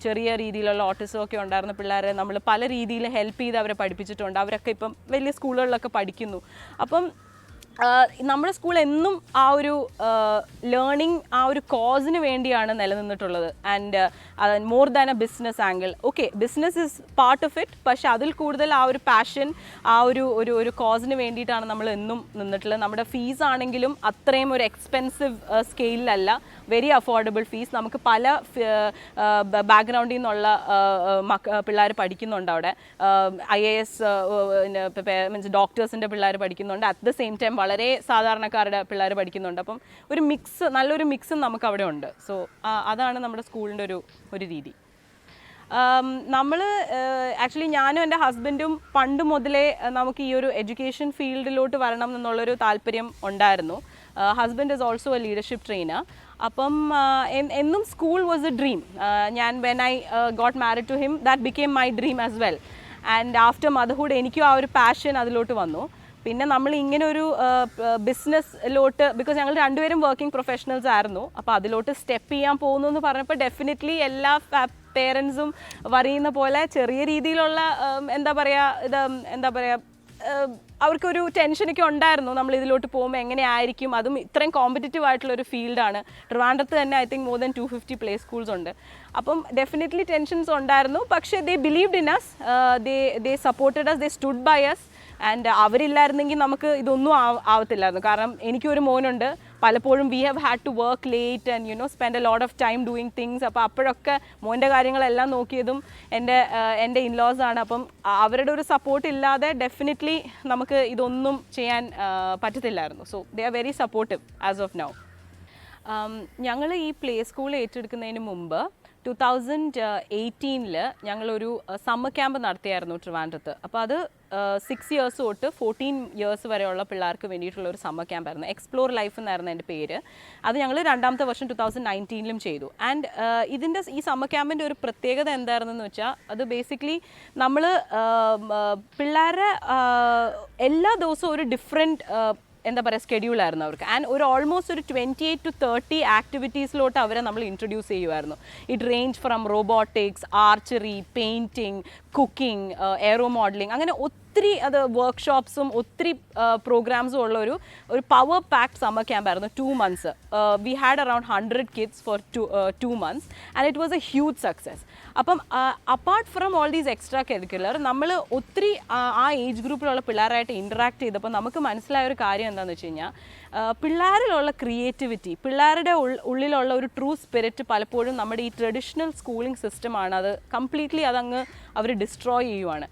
[SPEAKER 1] ചെറിയ രീതിയിലുള്ള ഓട്ടിസം ഒക്കെ ഉണ്ടായിരുന്ന പിള്ളേരെ നമ്മൾ പല രീതിയിൽ ഹെൽപ്പ് ചെയ്ത് അവരെ പഠിപ്പിച്ചിട്ടുണ്ട്. അവരൊക്കെ ഇപ്പം വലിയ സ്കൂളുകളിലൊക്കെ പഠിക്കുന്നു. അപ്പം നമ്മുടെ സ്കൂൾ എന്നും ആ ഒരു ലേണിംഗ് ആ ഒരു കോസിന് വേണ്ടിയാണ് നിലനിന്നിട്ടുള്ളത്. And more than a business angle. Okay, business is part of it, പക്ഷെ അതിൽ കൂടുതൽ ആ ഒരു പാഷൻ, ആ ഒരു കോസിന് വേണ്ടിയിട്ടാണ് നമ്മൾ എന്നും നിന്നിട്ടുള്ളത്. നമ്മുടെ ഫീസ് ആണെങ്കിലും അത്രയും ഒരു എക്സ്പെൻസീവ് സ്കെയിലല്ല, വെരി അഫോർഡബിൾ ഫീസ്. നമുക്ക് പല ബാക്ക്ഗ്രൗണ്ടിൽ നിന്നുള്ള പിള്ളേർ പഠിക്കുന്നുണ്ട് അവിടെ. IAS മീൻസ് ഡോക്ടേഴ്സിൻ്റെ പിള്ളേർ പഠിക്കുന്നുണ്ട്, അറ്റ് ദ സെയിം ടൈം വളരെ സാധാരണക്കാരുടെ പിള്ളേർ പഠിക്കുന്നുണ്ട്. അപ്പം ഒരു മിക്സ്, നല്ലൊരു മിക്സും നമുക്ക് അവിടെ ഉണ്ട്. സോ അതാണ് നമ്മുടെ സ്കൂളിൻ്റെ ഒരു രീതി. നമ്മൾ ആക്ച്വലി ഞാനും എൻ്റെ ഹസ്ബൻഡും പണ്ട് മുതലേ നമുക്ക് ഈ ഒരു എഡ്യൂക്കേഷൻ ഫീൽഡിലോട്ട് വരണം എന്നുള്ളൊരു താല്പര്യം ഉണ്ടായിരുന്നു. Husband is also a leadership trainer. അപ്പം എന്നും school was a dream. When I got married to him that became my dream as well. And after motherhood എനിക്കും ആ ഒരു പാഷൻ അതിലോട്ട് വന്നു. പിന്നെ നമ്മൾ ഇങ്ങനെ ഒരു ബിസിനസ്സിലോട്ട്, ബിക്കോസ് ഞങ്ങൾ രണ്ടുപേരും വർക്കിംഗ് പ്രൊഫഷണൽസ് ആയിരുന്നു, അപ്പോൾ അതിലോട്ട് സ്റ്റെപ്പ് ചെയ്യാൻ പോകുന്നു എന്ന് പറഞ്ഞപ്പോൾ ഡെഫിനറ്റ്ലി എല്ലാ പേരൻസും പറയുന്ന പോലെ ചെറിയ രീതിയിലുള്ള അവർക്കൊരു ടെൻഷനൊക്കെ ഉണ്ടായിരുന്നു. നമ്മൾ ഇതിലോട്ട് പോകുമ്പോൾ എങ്ങനെയായിരിക്കും, അതും ഇത്രയും കോമ്പറ്റീറ്റീവ് ആയിട്ടുള്ളൊരു ഫീൽഡാണ്. ട്രിവാൻഡ്രത്ത് തന്നെ I think more than 250 play schools ഉണ്ട്. അപ്പം ഡെഫിനറ്റ്ലി ടെൻഷൻസ് ഉണ്ടായിരുന്നു. പക്ഷേ they believed in us, they supported us, they stood by us. And അവരില്ലായിരുന്നെങ്കിൽ നമുക്ക് ഇതൊന്നും ആവത്തില്ലായിരുന്നു. കാരണം എനിക്കൊരു മോനുണ്ട്, പലപ്പോഴും we have had to work late and spend a lot of time doing things. അപ്പോൾ അപ്പോഴൊക്കെ മോൻ്റെ കാര്യങ്ങളെല്ലാം നോക്കിയതും എൻ്റെ ഇൻലോസ് ആണ്. അപ്പം അവരുടെ ഒരു സപ്പോർട്ട് ഇല്ലാതെ ഡെഫിനറ്റ്ലി നമുക്ക് ഇതൊന്നും ചെയ്യാൻ പറ്റത്തില്ലായിരുന്നു. So they are very supportive as of now. ഞങ്ങൾ ഈ പ്ലേ സ്കൂൾ ഏറ്റെടുക്കുന്നതിന് മുമ്പ് 2018 ഞങ്ങളൊരു സമ്മർ ക്യാമ്പ് നടത്തിയായിരുന്നു ട്രിവാൻഡ്രത്ത്. അപ്പോൾ അത് 6 years തൊട്ട് 14 years വരെയുള്ള പിള്ളേർക്ക് വേണ്ടിയിട്ടുള്ള ഒരു സമ്മർ ക്യാമ്പായിരുന്നു. എക്സ്പ്ലോർ ലൈഫ് എന്നായിരുന്നു എൻ്റെ പേര്. അത് ഞങ്ങൾ രണ്ടാമത്തെ വർഷം 2019 ചെയ്തു. ആൻഡ് ഈ സമ്മർ ക്യാമ്പിൻ്റെ ഒരു പ്രത്യേകത എന്തായിരുന്നെന്ന് വെച്ചാൽ, അത് ബേസിക്കലി നമ്മൾ പിള്ളേരെ എല്ലാ ദിവസവും ഒരു ഡിഫറെൻറ്റ് സ്കെഡ്യൂളായിരുന്നു അവർക്ക്. ആൻഡ് ഓൾമോസ്റ്റ് ഒരു 28 to 30 ആക്ടിവിറ്റീസിലോട്ട് അവരെ നമ്മൾ ഇൻട്രൊഡ്യൂസ് ചെയ്യുമായിരുന്നു. It range from robotics, archery, painting, cooking, aero modelling, അങ്ങനെ ഒത്തിരി വർക്ക്ഷോപ്സും ഒത്തിരി പ്രോഗ്രാംസും ഉള്ള ഒരു പവർ പാക്ഡ് സമ്മർ ക്യാമ്പായിരുന്നു. 2 months. We had around 100 kids for 2 months and it was a huge success. അപ്പം apart from all these extracurricular, നമ്മൾ ഒത്തിരി ആ ഏജ് ഗ്രൂപ്പിലുള്ള പിള്ളേരായിട്ട് ഇൻറ്ററാക്ട് ചെയ്തപ്പോൾ നമുക്ക് മനസ്സിലായ ഒരു കാര്യം എന്താണെന്ന് വെച്ച് കഴിഞ്ഞാൽ, പിള്ളേരിലുള്ള ക്രിയേറ്റിവിറ്റി, പിള്ളേരുടെ ഉള്ളിലുള്ള ഒരു ട്രൂ സ്പിരിറ്റ് പലപ്പോഴും നമ്മുടെ ഈ ട്രഡീഷണൽ സ്കൂളിംഗ് സിസ്റ്റമാണ് അത് കംപ്ലീറ്റ്ലി അതങ്ങ് അവർ ഡിസ്ട്രോയ് ചെയ്യുവാണ്.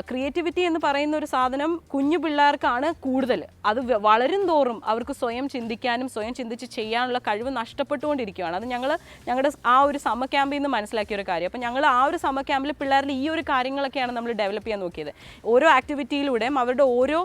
[SPEAKER 1] ക്രിയേറ്റിവിറ്റി എന്ന് പറയുന്ന ഒരു സാധനം കുഞ്ഞു പിള്ളേർക്കാണ് കൂടുതൽ. അത് വളരും തോറും അവർക്ക് സ്വയം ചിന്തിക്കാനും സ്വയം ചിന്തിച്ച് ചെയ്യാനുള്ള കഴിവ് നഷ്ടപ്പെട്ടുകൊണ്ടിരിക്കുകയാണ്. അത് ഞങ്ങളുടെ ആ ഒരു സമ്മർ ക്യാമ്പിൽ നിന്ന് മനസ്സിലാക്കിയ ഒരു കാര്യം. അപ്പോൾ ഞങ്ങൾ ആ ഒരു സമ്മർ ക്യാമ്പിൽ പിള്ളേരിൽ ഈ ഒരു കാര്യങ്ങളൊക്കെയാണ് നമ്മൾ ഡെവലപ്പ് ചെയ്യാൻ നോക്കിയത്. ഓരോ ആക്ടിവിറ്റിയിലൂടെയും അവരുടെ ഓരോ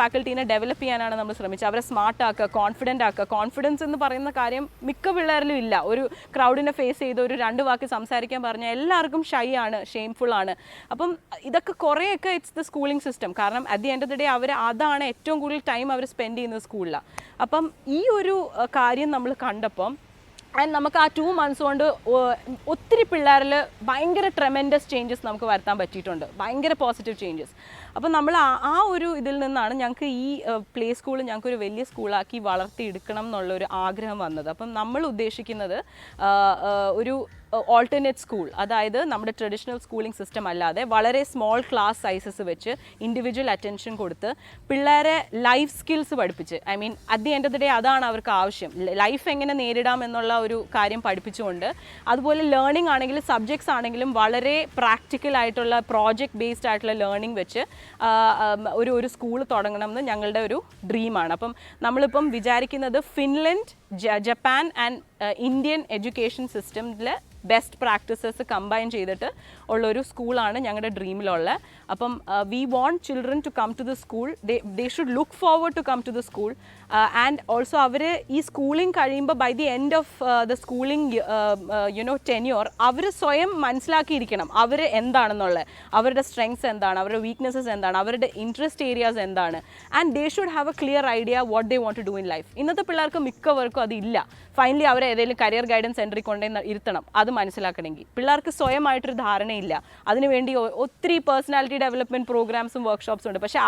[SPEAKER 1] ഫാക്കൽറ്റീനെ ഡെവലപ്പ് ചെയ്യാനാണ് നമ്മൾ ശ്രമിച്ചത്. അവരെ സ്മാർട്ട് ആക്കുക, കോൺഫിഡൻ്റ് ആക്കുക. കോൺഫിഡൻസ് എന്ന് പറയുന്ന കാര്യം മിക്ക പിള്ളേരിലും ഇല്ല. ഒരു ക്രൗഡിനെ ഫേസ് ചെയ്ത് ഒരു 2 വാക്ക് സംസാരിക്കാൻ പറഞ്ഞാൽ എല്ലാവർക്കും ഷൈ ആണ്, ഷെയിംഫുൾ ആണ്. അപ്പം ഇതൊക്കെ കുറേയൊക്കെ ഇറ്റ്സ് ദ സ്കൂളിംഗ് സിസ്റ്റം. കാരണം at the end of the day അതാണ് ഏറ്റവും കൂടുതൽ ടൈം അവർ സ്പെൻഡ് ചെയ്യുന്നത് സ്കൂളിലാണ്. അപ്പം ഈ ഒരു കാര്യം നമ്മൾ കണ്ടപ്പം ആൻഡ് നമുക്ക് ആ 2 months കൊണ്ട് ഒത്തിരി പിള്ളേരിൽ ഭയങ്കര ട്രെമെൻഡസ് ചേഞ്ചസ് നമുക്ക് വരുത്താൻ പറ്റിയിട്ടുണ്ട്, ഭയങ്കര പോസിറ്റീവ് ചേഞ്ചസ്. അപ്പം നമ്മൾ ആ ഒരു ഇതിൽ നിന്നാണ് ഞങ്ങൾക്ക് ഈ പ്ലേ സ്കൂൾ ഞങ്ങൾക്കൊരു വലിയ സ്കൂളാക്കി വളർത്തിയെടുക്കണം എന്നുള്ളൊരു ആഗ്രഹം വന്നത്. അപ്പം നമ്മൾ ഉദ്ദേശിക്കുന്നത് ഒരു ഓൾട്ടർനേറ്റ് സ്കൂൾ, അതായത് നമ്മുടെ ട്രഡീഷണൽ സ്കൂളിംഗ് സിസ്റ്റം അല്ലാതെ വളരെ സ്മോൾ ക്ലാസ് സൈസസ് വെച്ച് ഇൻഡിവിജ്വൽ അറ്റൻഷൻ കൊടുത്ത് പിള്ളേരെ ലൈഫ് സ്കിൽസ് പഠിപ്പിച്ച്, I mean at the end of the day അതാണ് അവർക്ക് ആവശ്യം, ലൈഫ് എങ്ങനെ നേരിടാം എന്നുള്ള ഒരു കാര്യം പഠിപ്പിച്ചുകൊണ്ട്, അതുപോലെ ലേണിംഗ് ആണെങ്കിലും സബ്ജക്ട്സ് ആണെങ്കിലും വളരെ പ്രാക്ടിക്കൽ ആയിട്ടുള്ള പ്രോജക്റ്റ് ബേസ്ഡ് ആയിട്ടുള്ള ലേണിംഗ് വെച്ച് ഒരു സ്കൂൾ തുടങ്ങണം എന്ന് ഞങ്ങളുടെ ഒരു ഡ്രീമാണ്. അപ്പം നമ്മളിപ്പം വിചാരിക്കുന്നത് Finland, Japan and Indian education സിസ്റ്റമിലെ ബെസ്റ്റ് പ്രാക്ടീസസ് കമ്പൈൻ ചെയ്തിട്ട് ഉള്ളൊരു സ്കൂളാണ് ഞങ്ങളുടെ ഡ്രീമിലുള്ള. അപ്പം we want children to come to the school. They should look forward to come to the school. And also അവർ ഈ സ്കൂളിംഗ് കഴിയുമ്പോൾ by the end of the schooling tenure അവർ സ്വയം മനസ്സിലാക്കിയിരിക്കണം അവർ എന്താണെന്നുള്ളത്, അവരുടെ സ്ട്രെങ്സ് എന്താണ്, അവരുടെ വീക്ക്നെസ്സസ് എന്താണ്, അവരുടെ ഇൻട്രസ്റ്റ് ഏരിയാസ് എന്താണ്. And they should have a clear idea what they want to do in life. ഇന്നത്തെ പിള്ളേർക്ക് മിക്കവർക്കും അതില്ല. ഫൈനലി അവരെ ഏതെങ്കിലും കരിയർ ഗൈഡൻസ് സെൻറ്ററിൽ കൊണ്ടുപോയി ഇരുത്തണം അത് മനസ്സിലാക്കണമെങ്കിൽ. പിള്ളേർക്ക് സ്വയമായിട്ടൊരു ധാരണയില്ല. അതിനുവേണ്ടി ഒത്തിരി പേഴ്സണാലിറ്റി ഡെവലപ്മെൻറ്റ് പ്രോഗ്രാംസും വർക്ക്ഷോപ്സും ഉണ്ട്. പക്ഷേ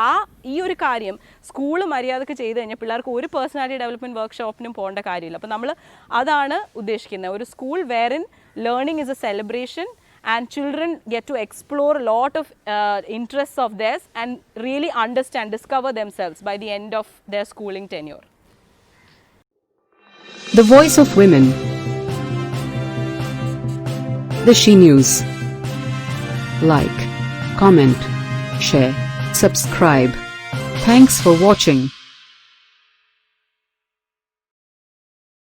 [SPEAKER 1] ഈ ഒരു കാര്യം സ്കൂൾ മര്യാദക്ക് ചെയ്ത് കഴിഞ്ഞാൽ പിള്ളേർക്ക് ഒരു പേഴ്സണാലിറ്റി ഡെവലപ്മെൻറ്റ് വർക്ക്ഷോപ്പിനും പോകേണ്ട കാര്യമില്ല. അപ്പോൾ നമ്മൾ അതാണ് ഉദ്ദേശിക്കുന്നത്, ഒരു school wherein learning is A celebration and children get to explore a lot of interests of theirs and really understand, discover themselves by the end of their schooling tenure.
[SPEAKER 2] The Voice of Women. The She News. Like, comment, share, subscribe. Thanks for watching.